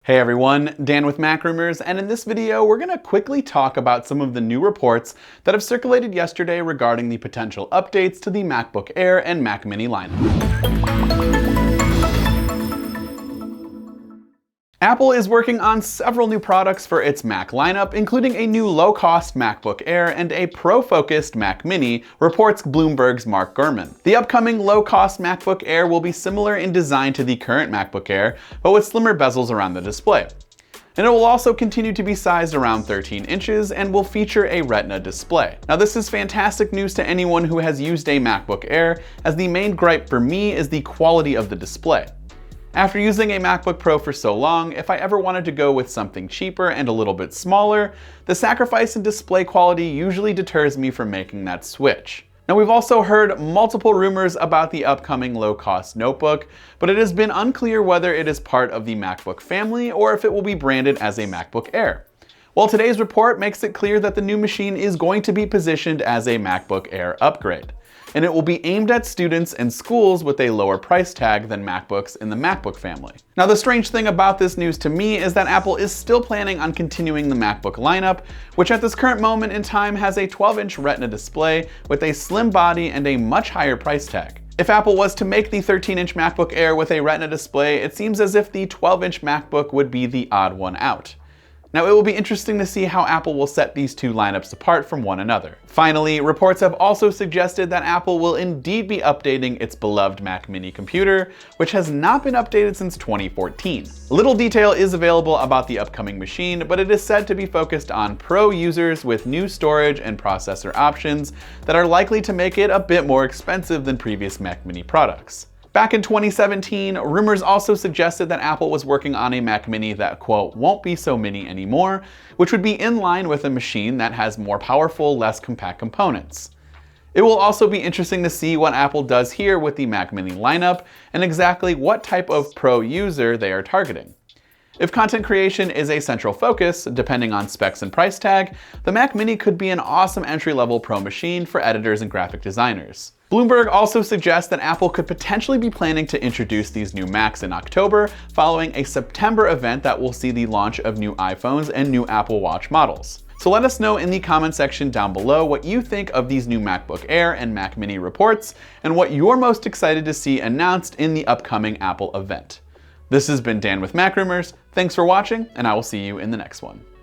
Hey everyone, Dan with Mac Rumors, and in this video we're going to quickly talk about some of the new reports that have circulated yesterday regarding the potential updates to the MacBook Air and Mac Mini lineup. Apple is working on several new products for its Mac lineup, including a new low-cost MacBook Air and a pro-focused Mac Mini, reports Bloomberg's Mark Gurman. The upcoming low-cost MacBook Air will be similar in design to the current MacBook Air, but with slimmer bezels around the display. And it will also continue to be sized around 13 inches and will feature a Retina display. Now this is fantastic news to anyone who has used a MacBook Air, as the main gripe for me is the quality of the display. After using a MacBook Pro for so long, if I ever wanted to go with something cheaper and a little bit smaller, the sacrifice in display quality usually deters me from making that switch. Now we've also heard multiple rumors about the upcoming low-cost notebook, but it has been unclear whether it is part of the MacBook family or if it will be branded as a MacBook Air. Well, today's report makes it clear that the new machine is going to be positioned as a MacBook Air upgrade, and it will be aimed at students and schools with a lower price tag than MacBooks in the MacBook family. Now the strange thing about this news to me is that Apple is still planning on continuing the MacBook lineup, which at this current moment in time has a 12-inch Retina display with a slim body and a much higher price tag. If Apple was to make the 13-inch MacBook Air with a Retina display, it seems as if the 12-inch MacBook would be the odd one out. Now it will be interesting to see how Apple will set these two lineups apart from one another. Finally, reports have also suggested that Apple will indeed be updating its beloved Mac Mini computer, which has not been updated since 2014. Little detail is available about the upcoming machine, but it is said to be focused on pro users with new storage and processor options that are likely to make it a bit more expensive than previous Mac Mini products. Back in 2017, rumors also suggested that Apple was working on a Mac Mini that, quote, won't be so mini anymore, which would be in line with a machine that has more powerful, less compact components. It will also be interesting to see what Apple does here with the Mac Mini lineup and exactly what type of pro user they are targeting. If content creation is a central focus, depending on specs and price tag, the Mac Mini could be an awesome entry-level pro machine for editors and graphic designers. Bloomberg also suggests that Apple could potentially be planning to introduce these new Macs in October, following a September event that will see the launch of new iPhones and new Apple Watch models. So let us know in the comment section down below what you think of these new MacBook Air and Mac Mini reports, and what you're most excited to see announced in the upcoming Apple event. This has been Dan with Mac Rumors. Thanks for watching, and I will see you in the next one.